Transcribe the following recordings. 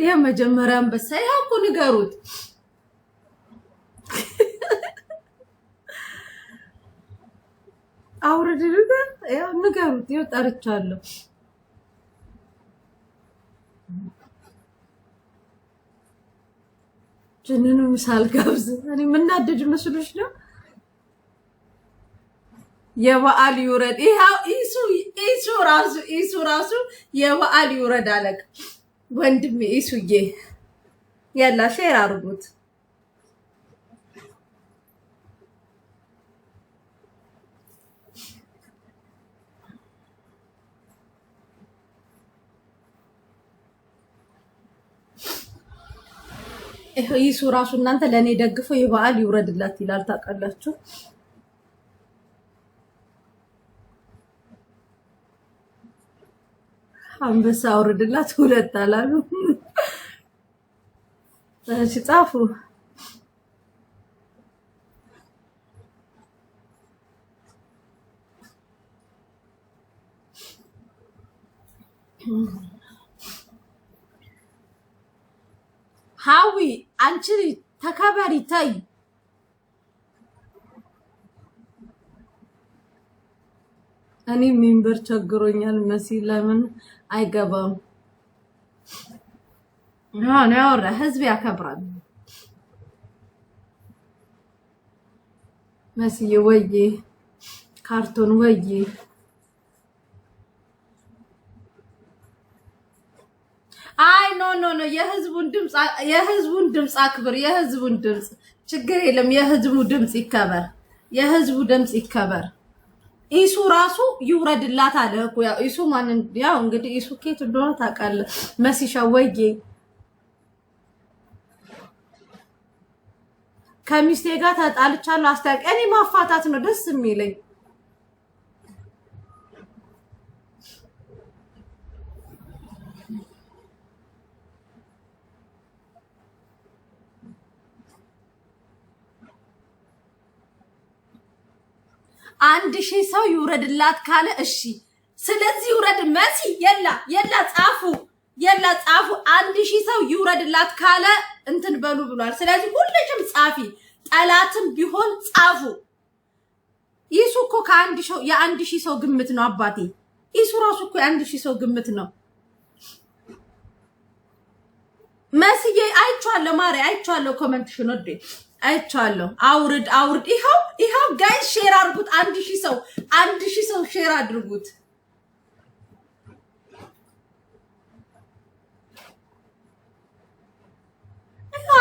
ይሄ መጀመሪያ አንበሳ ይሄው እኮ ንገሩት አውርድልኝ ያው ንገሩት ይኸው ጠርቻለሁ ጀነኑ ምሳል ጋብዝ እኔ ምናደድ መስሎሽ ነው የበዓል ይውረድ ይሄው ኢሱ ራሱ የበዓል ይውረድ አለቅ ወንድሜ ኢሱዬ ያላ ሼር አርጉት ኢሱ ራሱ እናንተ ለኔ ደግፎ የበዓል ይውረድላት ይላል ታውቃላችሁ አንበሳ አውርድላት ሁለት አላሉ እሺ ጻፉ ሃዊ አንቺ ተከበሪ ታይ እኔ ሜምበር ቸግሮኛል መሲ ለምን አይገባም ነው ያወራ ህዝብ ያከብራል መሲ ወዬ ካርቶን ወዬ አይ ኖ የህዝቡን ድምጽ አክብር የህዝቡን ድምጽ ችግር የለም የህዝቡ ድምጽ ይከበር ኢሱ ራሱ ይውረድላት አለ እኮ ያው ኢሱ ማንን ያው እንግዲህ ኢሱ ኬት እንደሆነ ታውቃለህ መሲሻ ወዬ ከሚስቴ ጋር ተጣልቻለሁ አስታውቂ እኔ ማፋታት ነው ደስ የሚለኝ አንድ ሺህ ሰው ይውረድላት ካለ እሺ ስለዚህ ይውረድ መሲ የላ ጻፉ አንድ ሺህ ሰው ይውረድላት ካለ እንትን በሉ ብሏል ስለዚህ ሁሉንም ጻፊ ጠላትም ቢሆን ጻፉ ኢሱ እኮ የአንድ ሺህ ሰው ግምት ነው አባቴ ኢሱ ራሱ እኮ የአንድ ሺህ ሰው ግምት ነው መስዬ አይቻለሁ ማሪ አይቻለሁ ኮሜንትሽን ወዴ አይቻለሁ አውርድ ይሄው ጋይስ ሼር አድርጉት አንድ ሺህ ሰው ሼር አድርጉት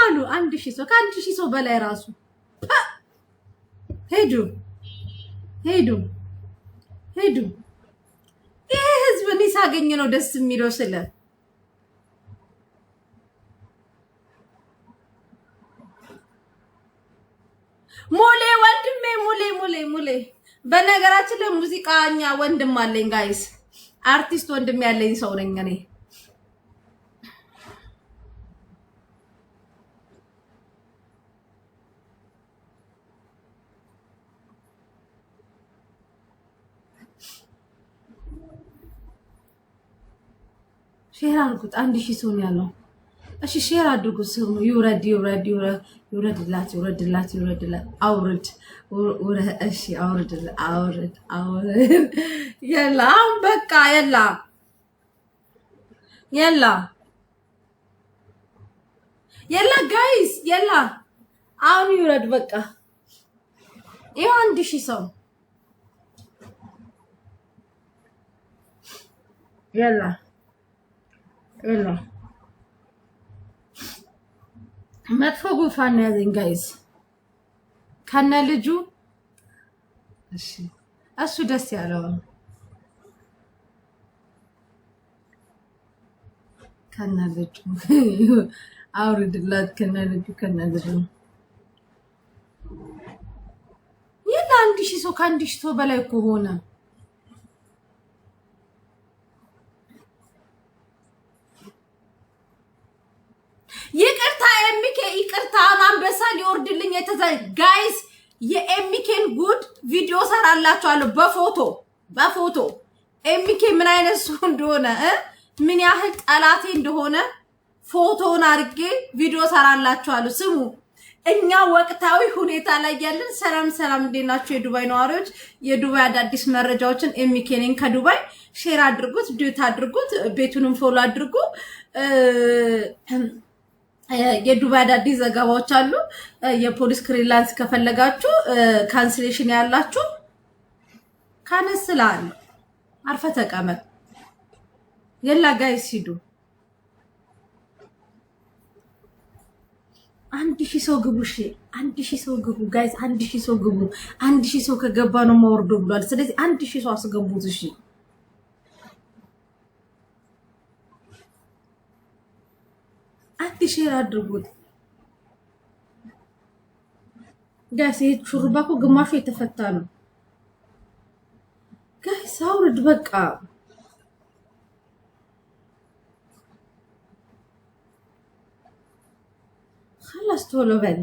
አሉ አንድ ሺህ ሰው ከአንድ ሺህ ሰው በላይ ራሱ ሄዱ ይሄ ህዝብ እኔ ሳገኝ ነው ደስ የሚለው ስለ ሙሌ ወንድሜ ሙሌ በነገራችን ላይ ሙዚቃኛ ወንድም አለኝ ጋይስ አርቲስት ወንድም ያለኝ ሰው ነኝ እኔ ሼር አድርጉት አንድ ሺህ ሰው ነው ያለው እሺ ሼር አድርጉት ሰው ይውረድላት አውርድ እሺ አውርድ የላ በቃ የላ ጋይስ የላ አሁን ይውረድ በቃ ይሄ አንድ ሺህ ሰው የላ መጥፎ ጉንፋን ያዘኝ ጋይስ ከነ ልጁ እሺ እሱ ደስ ያለው ከነ ልጁ አውርድላት ከነ ልጁ የላ አንድ ሺህ ሰው ከአንድ ሺህ ሰው በላይ እኮ ሆነ ይቅርታ አንበሳ ሊወርድልኝ ጋይስ የኤምኬን ጉድ ቪዲዮ ሰራላችኋለሁ በፎቶ ኤምኬ ምን አይነት ሰው እንደሆነ ምን ያህል ጠላቴ እንደሆነ ፎቶውን አድርጌ ቪዲዮ ሰራላችኋለሁ። ስሙ እኛ ወቅታዊ ሁኔታ ላይ ያለን። ሰላም እንዴት ናችሁ የዱባይ ነዋሪዎች? የዱባይ አዳዲስ መረጃዎችን ኤሚኬኔን ከዱባይ ሼር አድርጉት፣ ዲዩት አድርጉት፣ ቤቱንም ፎሎ አድርጉ። የዱባይ አዳዲስ ዘገባዎች አሉ። የፖሊስ ክሊራንስ ከፈለጋችሁ ካንስሌሽን ያላችሁ ካነስላል አርፈ ተቀመጥ። የላ ጋይስ ሂዱ። 1000 ሰው ግቡ። እሺ 1000 ሰው ግቡ ጋይስ፣ 1000 ሰው ግቡ። 1000 ሰው ከገባ ነው ማወርዶ ብሏል። ስለዚህ 1000 ሰው አስገቡት። እሺ ሼር አድርጉት ጋይስ። ይሄ ሹሩባ እኮ ግማሹ የተፈታ ነው ጋይስ። አውርድ በቃ خلاص ቶሎ በል።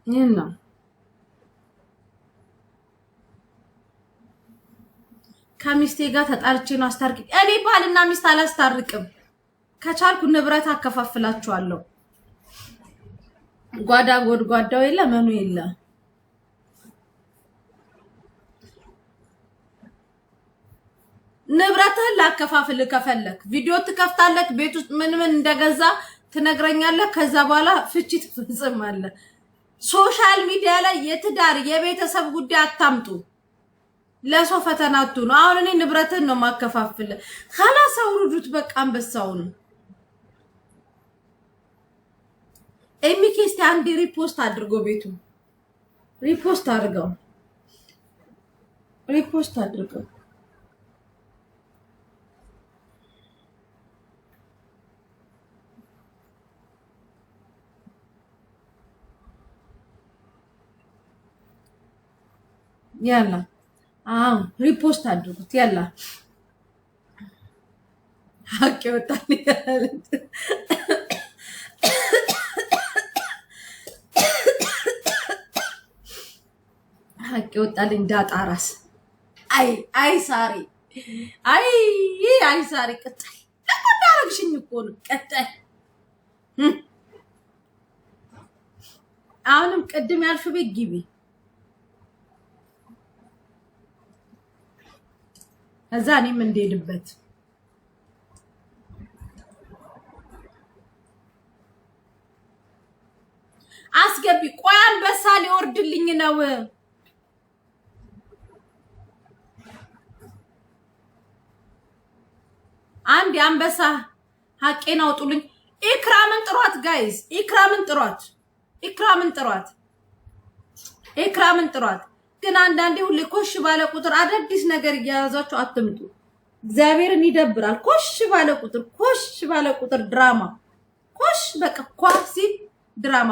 ይሄን ነው ከሚስቴ ጋር ተጣልቼ ነው አስታርቂ። እኔ ባልና ሚስት አላስታርቅም። ከቻልኩ ንብረት አከፋፍላችኋለሁ። ጓዳ ጎድጓዳው የለ መኑ የለ። ንብረትህን ላከፋፍል ከፈለክ ቪዲዮ ትከፍታለህ። ቤት ውስጥ ምን እንደገዛ ትነግረኛለህ። ከዛ በኋላ ፍቺ ትፈጽማለህ። ሶሻል ሚዲያ ላይ የትዳር የቤተሰብ ጉዳይ አታምጡ። ለሰው ፈተናቱ ነው። አሁን እኔ ንብረትን ነው ማከፋፍል። خلاص አውርዱት በቃ አንበሳውን። ኤሚኬስቲ አንድ ሪፖስት አድርጎ ቤቱ ሪፖስት አድርገው ያላ ሪፖስት አድርጉት። ያላ ሀቅ ወጣኝ ያለች ሀቅ ወጣልኝ። ዳጣራስ አይ ሳሪ አይ ሳሪ ቀጣይ ለቆዳረግሽኝ እኮ ነው። ቀጣይ አሁንም ቅድም ያልሽው ቤት ግቢ። እዛ እኔም እንደሄድበት አስገቢ። ቆይ አንበሳ ሊወርድልኝ ነው። አንድ አንበሳ ሀቄን አውጡልኝ። ኢክራምን ጥሯት ጋይስ፣ ኢክራምን ጥሯት። ግን አንዳንዴ ሁሌ ኮሽ ባለ ቁጥር አዳዲስ ነገር እያያዛችሁ አትምጡ። እግዚአብሔርን ይደብራል። ኮሽ ባለ ቁጥር ድራማ ኮሽ በቃ ኳሲ ድራማ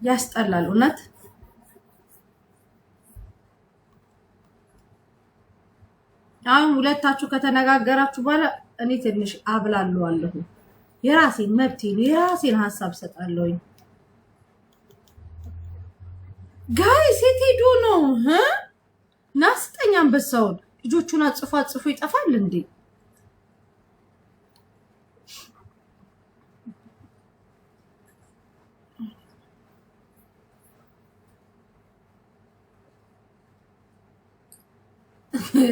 ያስጠላል እውነት። አሁን ሁለታችሁ ከተነጋገራችሁ በኋላ እኔ ትንሽ አብላለሁ። የራሴን መብቴን የራሴን ሐሳብ ሰጣለሁኝ። ጋይስ የት ሄዶ ነው ናስጠኛ አንበሳውን? ልጆቹን አጽፎ ይጠፋል እንዴ?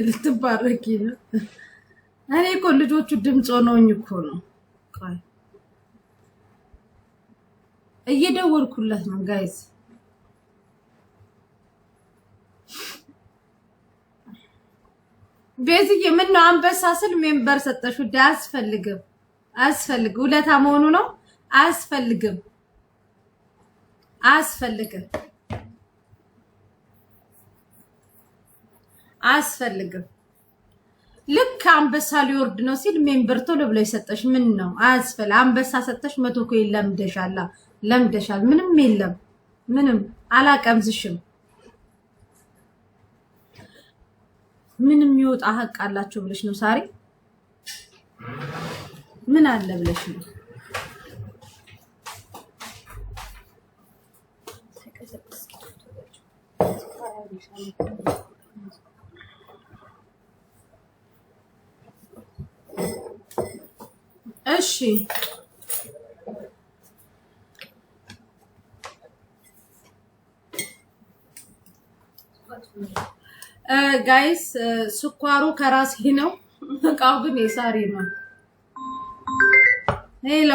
ልትባረኪ ነው። እኔ እኮ ልጆቹ ድምፅ ሆነውኝ እኮ ነው። ቆይ እየደወልኩለት ነው ጋይስ። ቤዝዬ ምን ነው አንበሳ ስል ሜምበር ሰጠሽ? ወደ አያስፈልግም። ውለታ መሆኑ ነው። አያስፈልግም። ልክ አንበሳ ሊወርድ ነው ሲል ሜምበር ቶሎ ብሎ ይሰጠሽ ምን ነው? አያስፈልግ። አንበሳ ሰጠሽ 100 ኮ ለምደሻል። ምንም የለም። ምንም አላቀምዝሽም። ምንም ይወጣ ሀቅ አላችሁ ብለሽ ነው ሳሪ? ምን አለ ብለሽ ነው? እሺ ጋይስ ስኳሩ ከራሴ ነው እቃው ግን የሳሪ ነው ሄሎ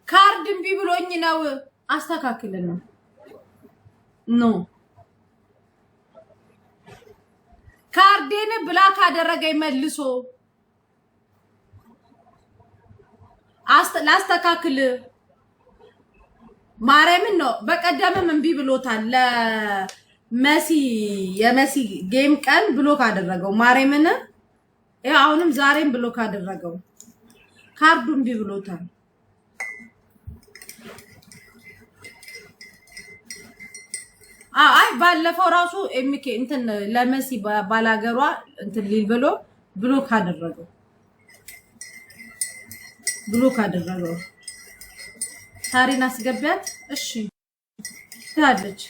ካርድ እምቢ ብሎኝ ነው አስተካክልና ኖ ካርዴን ብላክ አደረገኝ መልሶ ላስተካክል ማርያምን ነው በቀደምም እምቢ ብሎታል ለመሲ የመሲ ጌም ቀን ብሎክ አደረገው ማርያምን አሁንም ዛሬም ብሎክ አደረገው ካርዱ እምቢ ብሎታል አይ ባለፈው ራሱ ኤምኬ እንትን ለመሲ ባላገሯ እንትን ሊል ብሎ ብሎክ አደረገው ታሪን አስገቢያት እሺ ታለች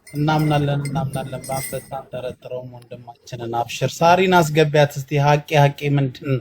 እናምናለን ባፈታ ተረጥረው ወንድማችንን አብሽር ሳሪን አስገቢያት እስቲ ሀቂ ምንድነው